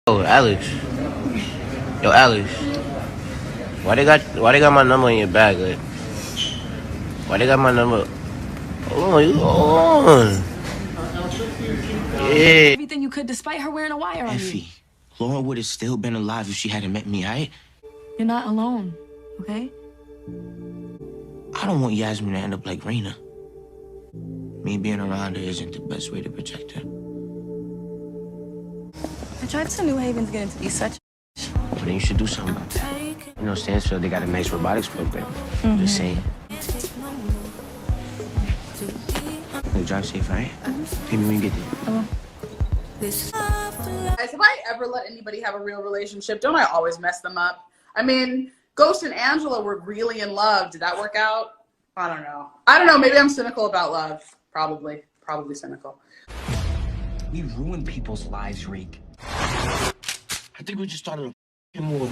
Yo, Alex. Yo, Alex. Why they got my number in your bag? Like, why they got my number? Hold on, you hold on. Yeah. Everything you could despite her wearing a wire on you. Effie, Lauren would have still been alive if she hadn't met me, right? You're not alone, okay? I don't want Yasmin to end up like Raina. Me being around her isn't the best way to protect her. I tried to New Haven to get into these such. But then you should do something about that. You know, Stansfield, they got a nice robotics program. Just saying. You drive safe, right? Maybe when you get there. Guys, if I ever let anybody have a real relationship, don't I always mess them up? I mean, Ghost and Angela were really in love. Did that work out? I don't know. Maybe I'm cynical about love. Probably cynical. We ruin people's lives, Reek. I think we just started a war.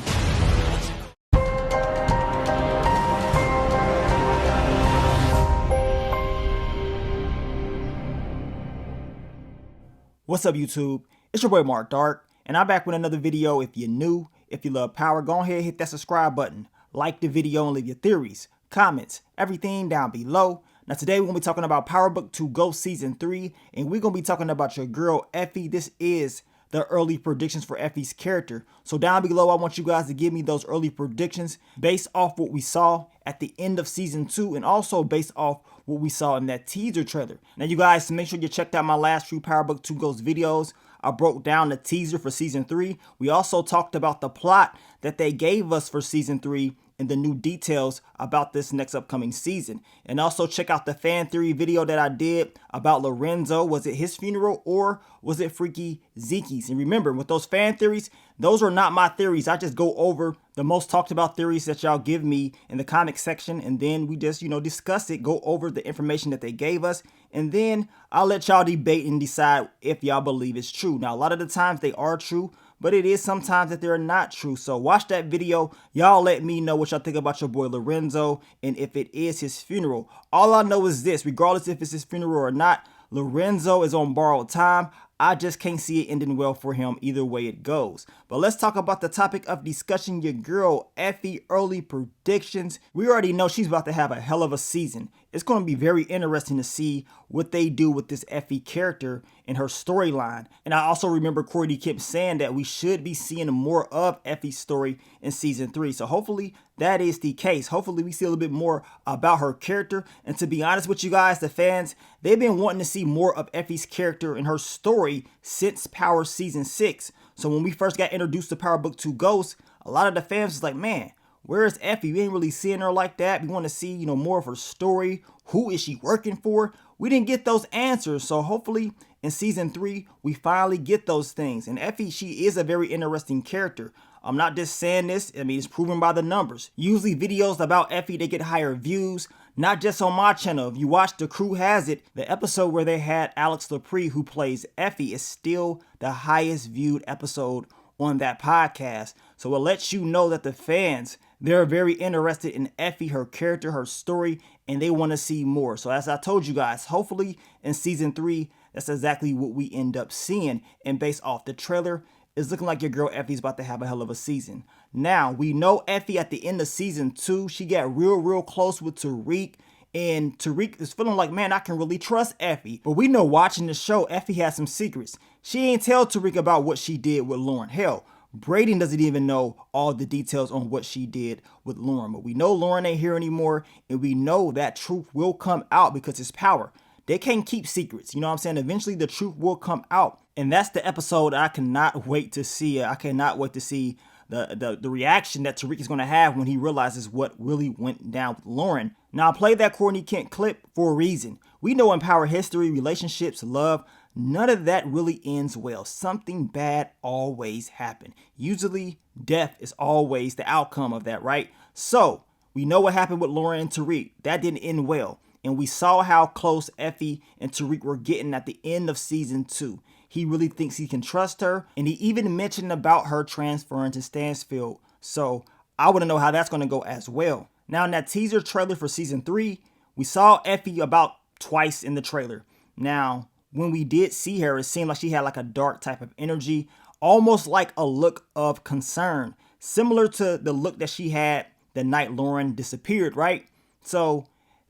What's up, YouTube? It's your boy Mark Dark, and I'm back with another video. If you're new, if you love power, go ahead and hit that subscribe button. Like the video and leave your theories, comments, everything down below. Now today we're going to be talking about Power Book 2 Ghost Season 3, and we're going to be talking about your girl Effie. This is the early predictions for Effie's character. So down below, I want you guys to give me those early predictions based off what we saw at the end of Season 2 and also based off what we saw in that teaser trailer. Now you guys, make sure you checked out my last few Power Book 2 Ghost videos. I broke down the teaser for Season 3. We also talked about the plot that they gave us for Season 3 and the new details about this next upcoming season. And also check out the fan theory video that I did about Lorenzo. Was it his funeral or was it Freaky Zeke's? And remember, with those fan theories, those are not my theories. I just go over the most talked about theories that y'all give me in the comment section, and then we just, discuss it, go over the information that they gave us, and then I'll let y'all debate and decide if y'all believe it's true. Now, a lot of the times they are true, but it is sometimes that they're not true. So watch that video. Y'all let me know what y'all think about your boy Lorenzo and if it is his funeral. All I know is this: regardless if it's his funeral or not, Lorenzo is on borrowed time. I just can't see it ending well for him either way it goes. But let's talk about the topic of discussion, your girl Effie early predictions. We already know she's about to have a hell of a season. It's going to be very interesting to see what they do with this Effie character and her storyline. And I also remember Cordy Kemp saying that we should be seeing more of Effie's story in Season 3. So hopefully that is the case. Hopefully we see a little bit more about her character. And to be honest with you guys, the fans, they've been wanting to see more of Effie's character and her story since Power Season 6. So when we first got introduced to Power Book 2 Ghost, a lot of the fans was like, man, where is Effie? We ain't really seeing her like that. We want to see, more of her story. Who is she working for? We didn't get those answers. So hopefully in Season 3, we finally get those things. And Effie, she is a very interesting character. I'm not just saying this. I mean, it's proven by the numbers. Usually videos about Effie, they get higher views. Not just on my channel. If you watch The Crew Has It, the episode where they had Alex Lepre, who plays Effie, is still the highest viewed episode on that podcast. So it lets you know that the fans, they're very interested in Effie, her character, her story, and they want to see more. So as I told you guys, hopefully in Season 3, that's exactly what we end up seeing. And based off the trailer, it's looking like your girl Effie's about to have a hell of a season. Now, we know Effie at the end of Season 2, she got real close with Tariq. And Tariq is feeling like, man, I can really trust Effie. But we know watching the show, Effie has some secrets. She ain't tell Tariq about what she did with Lauren. Hell, Braden doesn't even know all the details on what she did with Lauren. But we know Lauren ain't here anymore. And we know that truth will come out because it's power. They can't keep secrets. You know what I'm saying? Eventually the truth will come out. And that's the episode I cannot wait to see. I cannot wait to see the reaction that Tariq is going to have when he realizes what really went down with Lauren. Now, I played that Courtney Kent clip for a reason. We know in power history, relationships, love, none of that really ends well. Something bad always happens. Usually, death is always the outcome of that, right? So, we know what happened with Lauren and Tariq. That didn't end well. And we saw how close Effie and Tariq were getting at the end of Season 2. He really thinks he can trust her. And he even mentioned about her transferring to Stansfield. So I want to know how that's going to go as well. Now in that teaser trailer for Season 3, we saw Effie about twice in the trailer. Now, when we did see her, it seemed like she had like a dark type of energy. almost like a look of concern, similar to the look that she had the night Lauren disappeared, right? So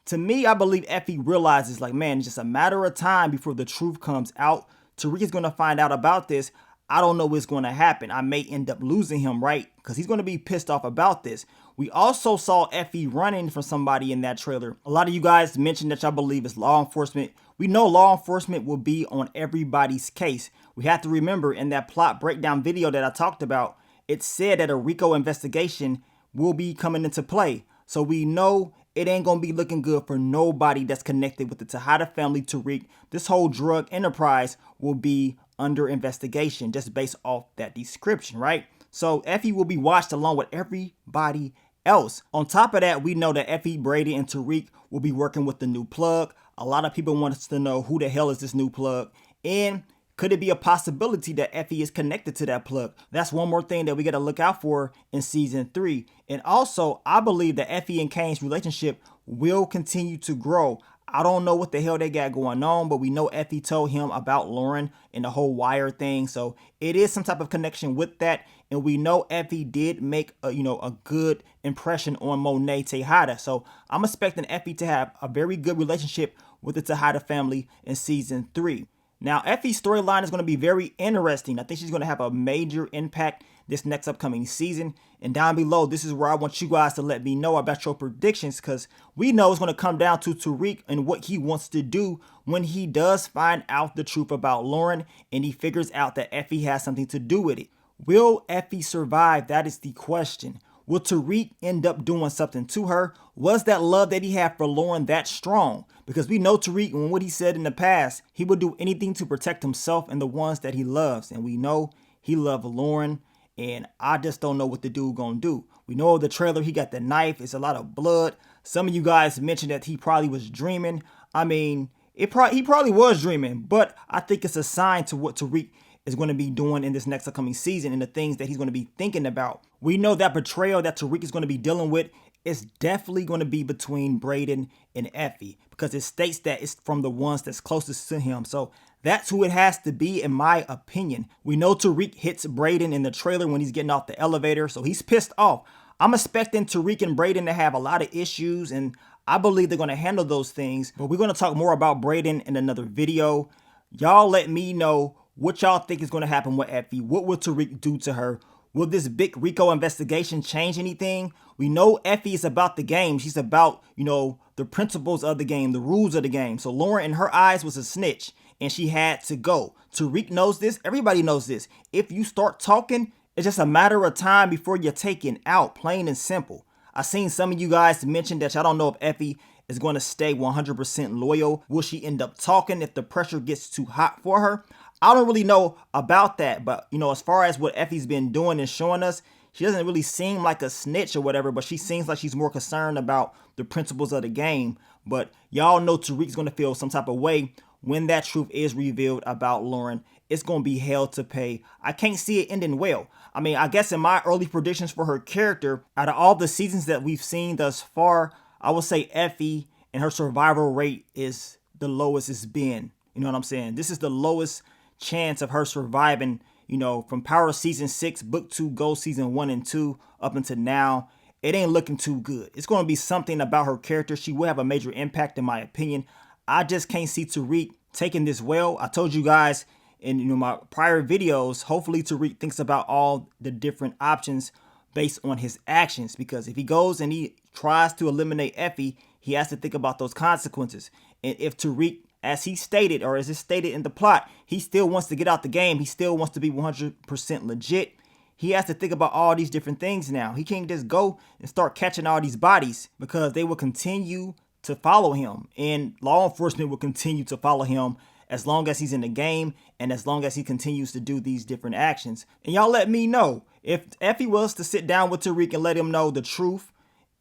to me, I believe Effie realizes, like, man, it's just a matter of time before the truth comes out. Tariq is going to find out about this. I don't know what's going to happen. I may end up losing him, right? Because he's going to be pissed off about this. We also saw Effie running from somebody in that trailer. A lot of you guys mentioned that y'all believe it's law enforcement. We know law enforcement will be on everybody's case. We have to remember in that plot breakdown video that I talked about, it said that a RICO investigation will be coming into play. So we know it ain't gonna be looking good for nobody that's connected with the Tejada family, Tariq. This whole drug enterprise will be under investigation just based off that description, right? So Effie will be watched along with everybody else. On top of that, we know that Effie, Brady, and Tariq will be working with the new plug. A lot of people want us to know who the hell is this new plug, and could it be a possibility that Effie is connected to that plug? That's one more thing that we got to look out for in season 3. And also, I believe that Effie and Kane's relationship will continue to grow. I don't know what the hell they got going on, but we know Effie told him about Lauren and the whole wire thing. So it is some type of connection with that. And we know Effie did make a good impression on Monet Tejada. So I'm expecting Effie to have a very good relationship with the Tejada family in season 3. Now, Effie's storyline is going to be very interesting. I think she's going to have a major impact this next upcoming season. And down below, this is where I want you guys to let me know about your predictions, because we know it's going to come down to Tariq and what he wants to do when he does find out the truth about Lauren and he figures out that Effie has something to do with it. Will Effie survive? That is the question. Will Tariq end up doing something to her? Was that love that he had for Lauren that strong? Because we know Tariq, and what he said in the past, he would do anything to protect himself and the ones that he loves. And we know he loved Lauren, and I just don't know what the dude gonna do. We know the trailer, he got the knife. It's a lot of blood. Some of you guys mentioned that he probably was dreaming. I mean, he probably was dreaming, but I think it's a sign to what Tariq is going to be doing in this next upcoming season and the things that he's going to be thinking about. We know that betrayal that Tariq is going to be dealing with is definitely going to be between Braden and Effie, because it states that it's from the ones that's closest to him. So that's who it has to be, in my opinion. We know Tariq hits Braden in the trailer when he's getting off the elevator, so he's pissed off. I'm expecting Tariq and Braden to have a lot of issues, and I believe they're going to handle those things. But we're going to talk more about Braden in another video. Y'all let me know what y'all think is going to happen with Effie. What will Tariq do to her? Will this big RICO investigation change anything? We know Effie is about the game. She's about, the principles of the game, the rules of the game. So Lauren, in her eyes, was a snitch, and she had to go. Tariq knows this. Everybody knows this. If you start talking, it's just a matter of time before you're taken out, plain and simple. I seen some of you guys mention that y'all don't know if Effie is going to stay 100% loyal. Will she end up talking if the pressure gets too hot for her? I don't really know about that, but as far as what Effie's been doing and showing us, she doesn't really seem like a snitch or whatever, but she seems like she's more concerned about the principles of the game. But y'all know Tariq's going to feel some type of way when that truth is revealed about Lauren. It's going to be hell to pay. I can't see it ending well. I mean, I guess in my early predictions for her character, out of all the seasons that we've seen thus far, I would say Effie and her survival rate is the lowest it's been. You know what I'm saying? This is the lowest chance of her surviving, from Power Season 6, Book 2, Ghost Season 1 and 2 up until now. It ain't looking too good. It's going to be something about her character. She will have a major impact, in my opinion. I just can't see Tariq taking this well. I told you guys in my prior videos, hopefully Tariq thinks about all the different options based on his actions, because if he goes and he tries to eliminate Effie, he has to think about those consequences. And if Tariq, as he stated, or as it's stated in the plot, he still wants to get out the game, he still wants to be 100% legit, he has to think about all these different things now. He can't just go and start catching all these bodies, because they will continue to follow him, and law enforcement will continue to follow him as long as he's in the game and as long as he continues to do these different actions. And y'all let me know, if Effie was to sit down with Tariq and let him know the truth,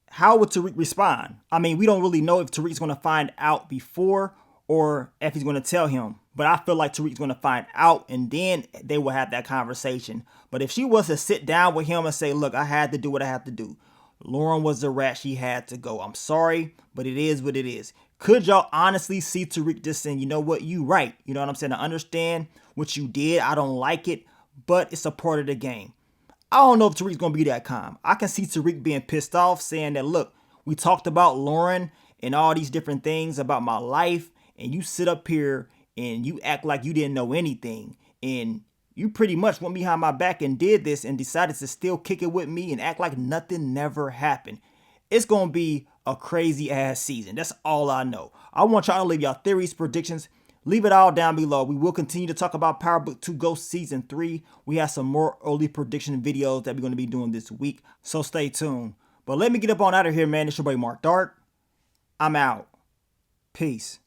how would Tariq respond? I mean, we don't really know if Tariq's going to find out before or Effie's going to tell him. But I feel like Tariq's going to find out, and then they will have that conversation. But if she was to sit down with him and say, look, I had to do what I have to do. Lauren was a rat. She had to go. I'm sorry, but it is what it is. Could y'all honestly see Tariq just saying, you know what, you right. You know what I'm saying? I understand what you did. I don't like it, but it's a part of the game. I don't know if Tariq's going to be that calm. I can see Tariq being pissed off, saying that, look, we talked about Lauren and all these different things about my life, and you sit up here and you act like you didn't know anything, and you pretty much went behind my back and did this and decided to still kick it with me and act like nothing never happened. It's going to be a crazy ass season. That's all I know. I want y'all to leave y'all theories, predictions. Leave it all down below. We will continue to talk about Power Book 2 Ghost Season 3. We have some more early prediction videos that we're going to be doing this week, so stay tuned. But let me get up on out of here, man. It's your boy Mark Dark. I'm out. Peace.